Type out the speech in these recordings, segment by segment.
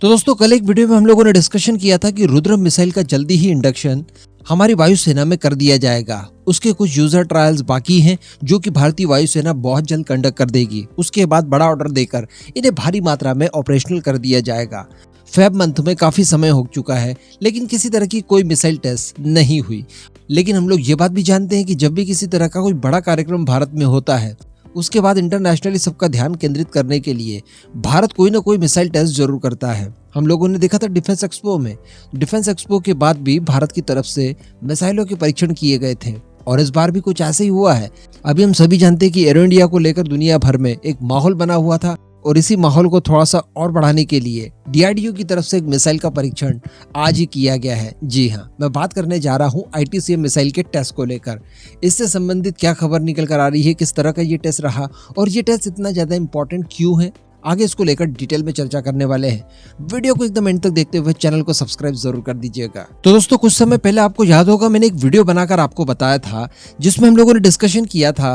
तो दोस्तों कल एक वीडियो में हम लोगों ने डिस्कशन किया था कि रुद्र मिसाइल का जल्दी ही इंडक्शन हमारी वायुसेना में कर दिया जाएगा। उसके कुछ यूजर ट्रायल्स बाकी हैं जो कि भारतीय वायुसेना बहुत जल्द कंडक्ट कर देगी। उसके बाद बड़ा ऑर्डर देकर इन्हें भारी मात्रा में ऑपरेशनल कर दिया जाएगा। फेब मंथ में काफी समय हो चुका है लेकिन किसी तरह की कोई मिसाइल टेस्ट नहीं हुई। लेकिन हम लोग ये बात भी जानते हैं कि जब भी किसी तरह का कोई बड़ा कार्यक्रम भारत में होता है उसके बाद इंटरनेशनली सबका ध्यान केंद्रित करने के लिए भारत कोई ना कोई मिसाइल टेस्ट जरूर करता है। हम लोगों ने देखा था डिफेंस एक्सपो में। डिफेंस एक्सपो के बाद भी भारत की तरफ से मिसाइलों के परीक्षण किए गए थे और इस बार भी कुछ ऐसे ही हुआ है। अभी हम सभी जानते हैं कि एरो इंडिया को लेकर दुनिया भर में एक माहौल बना हुआ था और इसी माहौल को थोड़ा सा और बढ़ाने के लिए DRDO की तरफ से एक मिसाइल का परीक्षण आज ही किया गया है। जी हाँ, मैं बात करने जा रहा हूँ ITCM मिसाइल के टेस्ट को लेकर। इससे संबंधित क्या खबर निकल कर आ रही है, किस तरह का ये टेस्ट रहा और ये टेस्ट इतना ज्यादा इंपॉर्टेंट क्यों है, आगे इसको लेकर डिटेल में चर्चा करने वाले हैं। वीडियो को एकदम एंड तक देखते हुए चैनल को सब्सक्राइब जरूर कर दीजिएगा। तो दोस्तों कुछ समय पहले आपको याद होगा मैंने एक वीडियो बनाकर आपको बताया था जिसमें हम लोगों ने डिस्कशन किया था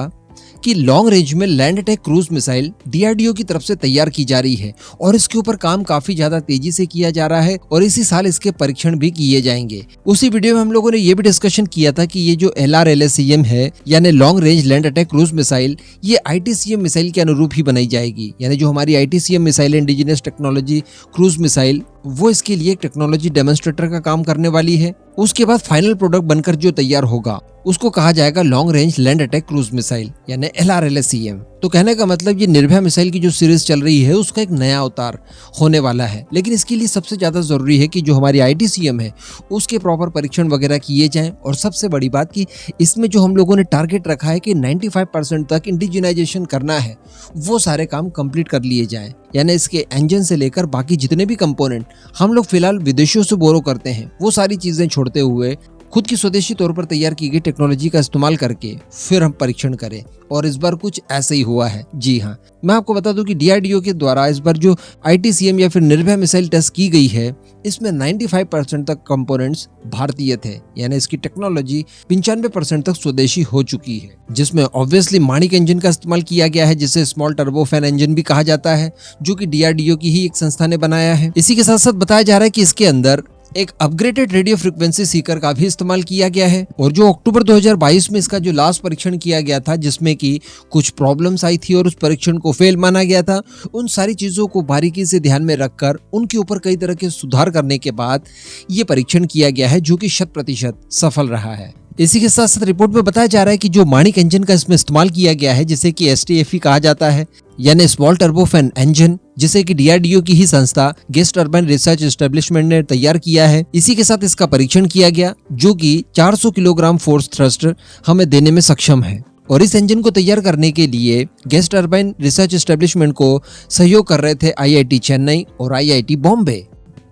कि लॉन्ग रेंज में land attack cruise missile DRDO की तरफ से तैयार की जा रही है और इसके ऊपर काम काफी ज्यादा तेजी से किया जा रहा है और इसी साल इसके परीक्षण भी किए जाएंगे। उसी वीडियो में हम लोगों ने ये भी डिस्कशन किया था कि ये जो LRLSAM है यानी long range land attack cruise missile ये ITCM मिसाइल के अनुरूप ही बनाई जाएगी। यानी जो हमारी ITCM missile indigenous technology cruise missile वो इसके लिए एक टेक्नोलॉजी डेमोन्स्ट्रेटर का काम करने वाली है। उसके बाद फाइनल प्रोडक्ट बनकर जो तैयार होगा उसको कहा जाएगा long range land attack cruise missile यानी LRLSAM। तो कहने का मतलब ये निर्भया मिसाइल की जो सीरीज चल रही है उसका एक नया अवतार होने वाला है। लेकिन इसके लिए सबसे ज्यादा जरूरी है कि जो हमारी ITCM है उसके प्रॉपर परीक्षण वगैरह किए जाएं और सबसे बड़ी बात कि इसमें जो हम लोगों ने टारगेट रखा है कि 95% तक इंडिजिनाइजेशन करना है वो सारे काम कंप्लीट कर लिए जाएं। यानी इसके इंजन से लेकर बाकी जितने भी कंपोनेंट हम लोग फिलहाल विदेशियों से बोरो करते हैं वो सारी चीजें छोड़ते हुए खुद की स्वदेशी तौर पर तैयार की गई टेक्नोलॉजी का इस्तेमाल करके फिर हम परीक्षण करें और इस बार कुछ ऐसे ही हुआ है। जी हाँ, मैं आपको बता दूं कि DRDO के द्वारा इस बार जो ITCM या फिर निर्भया मिसाइल टेस्ट की गई है इसमें 95% तक कंपोनेंट्स भारतीय थे। यानी इसकी टेक्नोलॉजी 95% तक स्वदेशी हो चुकी है जिसमें ऑब्वियसली माणिक इंजन का इस्तेमाल किया गया है जिसे स्मॉल टर्बोफैन इंजन भी कहा जाता है जो कि DRDO की ही एक संस्था ने बनाया है। इसी के साथ साथ बताया जा रहा है कि इसके अंदर एक अपग्रेडेड रेडियो फ्रीक्वेंसी सीकर का भी इस्तेमाल किया गया है और जो अक्टूबर 2022 में इसका जो लास्ट परीक्षण किया गया था जिसमें कि कुछ प्रॉब्लम्स आई थी और उस परीक्षण को फेल माना गया था, उन सारी चीजों को बारीकी से ध्यान में रखकर उनके ऊपर कई तरह के सुधार करने के बाद ये परीक्षण किया गया है जो कि 100% सफल रहा है। इसी के साथ साथ रिपोर्ट में बताया जा रहा है कि जो माणिक इंजन का इसमें इस्तेमाल किया गया है जिसे कि STFE कहा जाता है यानी स्मॉल टर्बोफैन इंजन जिसे कि DRDO की ही संस्था गैस टरबाइन रिसर्च एस्टेब्लिशमेंट ने तैयार किया है। इसी के साथ इसका परीक्षण किया गया जो कि 400 किलोग्राम फोर्स थ्रस्टर हमें देने में सक्षम है और इस इंजन को तैयार करने के लिए गैस टरबाइन रिसर्च एस्टेब्लिशमेंट को सहयोग कर रहे थे IIT चेन्नई और IIT बॉम्बे।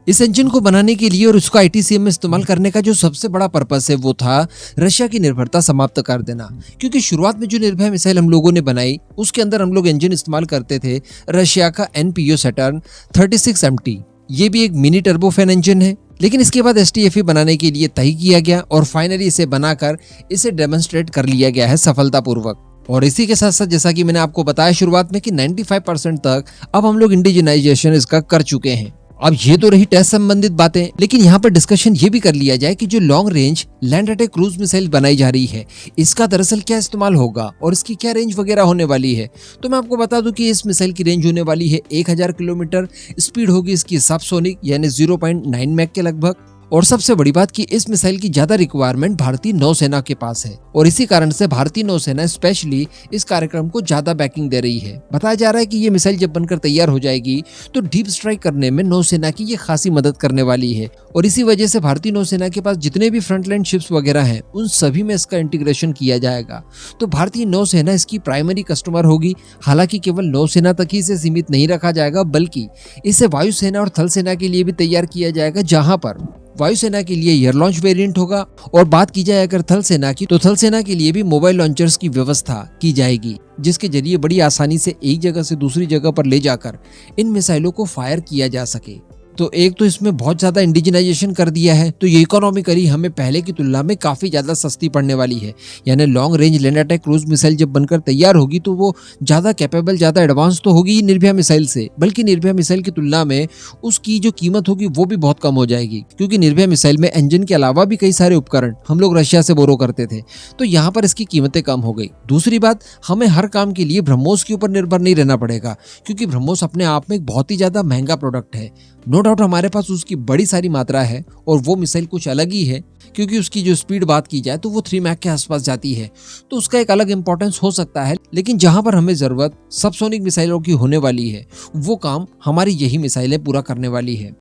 इस इंजन को बनाने के लिए और उसका ITCM में इस्तेमाल करने का जो सबसे बड़ा पर्पस है वो था रशिया की निर्भरता समाप्त कर देना। क्योंकि शुरुआत में जो निर्भया मिसाइल हम लोगों ने बनाई उसके अंदर हम लोग इंजन इस्तेमाल करते थे रशिया का NPO सैटर्न 36MT। ये भी एक मिनी टर्बोफैन इंजन है लेकिन इसके बाद STFE बनाने के लिए तय किया गया और फाइनली इसे बनाकर इसे डेमोन्स्ट्रेट कर लिया गया है सफलतापूर्वक। और इसी के साथ साथ जैसा कि मैंने आपको बताया शुरुआत में कि 95% तक अब हम लोग इंडिजिनाइजेशन इसका कर चुके हैं। अब ये तो रही टेस्ट संबंधित बातें, लेकिन यहाँ पर डिस्कशन ये भी कर लिया जाए कि जो long range land attack cruise missile बनाई जा रही है इसका दरअसल क्या इस्तेमाल होगा और इसकी क्या रेंज वगैरह होने वाली है। तो मैं आपको बता दूं कि इस मिसाइल की रेंज होने वाली है 1000 किलोमीटर, स्पीड होगी इसकी सबसोनिक यानी 0.9 मैक के लगभग। और सबसे बड़ी बात कि इस मिसाइल की ज्यादा रिक्वायरमेंट भारतीय नौसेना के पास है और इसी कारण से भारतीय नौसेना स्पेशली इस कार्यक्रम को ज्यादा बैकिंग दे रही है। बताया जा रहा है कि ये मिसाइल जब बनकर तैयार हो जाएगी तो डीप स्ट्राइक करने में नौसेना की ये खासी मदद करने वाली है और इसी वजह से भारतीय नौसेना के पास जितने भी फ्रंटलाइन शिप्स वगैरह हैं उन सभी में इसका इंटीग्रेशन किया जाएगा। तो भारतीय नौसेना इसकी प्राइमरी कस्टमर होगी। हालांकि केवल नौसेना तक ही इसे सीमित नहीं रखा जाएगा बल्कि इसे वायुसेना और थल सेना के लिए भी तैयार किया जाएगा, जहां पर वायुसेना के लिए एयर लॉन्च वेरिएंट होगा और बात की जाए अगर थल सेना की तो थल सेना के लिए भी मोबाइल लॉन्चर्स की व्यवस्था की जाएगी जिसके जरिए बड़ी आसानी से एक जगह से दूसरी जगह पर ले जाकर इन मिसाइलों को फायर किया जा सके। तो एक तो इसमें बहुत ज्यादा इंडिजिनाइजेशन कर दिया है, तो ये इकोनॉमिकली हमें पहले की तुलना में काफी ज्यादा सस्ती पड़ने वाली है। यानी long range land attack cruise missile जब बनकर तैयार होगी तो वो ज्यादा कैपेबल, ज्यादा एडवांस तो होगी ही निर्भया मिसाइल से, बल्कि निर्भया मिसाइल की तुलना में उसकी जो कीमत होगी वो भी बहुत कम हो जाएगी, क्योंकि निर्भया मिसाइल में इंजन के अलावा भी कई सारे उपकरण हम लोग रशिया से बोरो करते थे, तो यहाँ पर इसकी कीमतें कम हो गई। दूसरी बात, हमें हर काम के लिए ब्रह्मोस के ऊपर निर्भर नहीं रहना पड़ेगा, क्योंकि ब्रह्मोस अपने आप में एक बहुत ही ज्यादा महंगा प्रोडक्ट है। नो डाउट हमारे पास उसकी बड़ी सारी मात्रा है और वो मिसाइल कुछ अलग ही है, क्योंकि उसकी जो स्पीड बात की जाए तो वो 3 मैक के आसपास जाती है, तो उसका एक अलग इंपॉर्टेंस हो सकता है। लेकिन जहां पर हमें जरूरत सबसोनिक मिसाइलों की होने वाली है, वो काम हमारी यही मिसाइलें पूरा करने वाली है।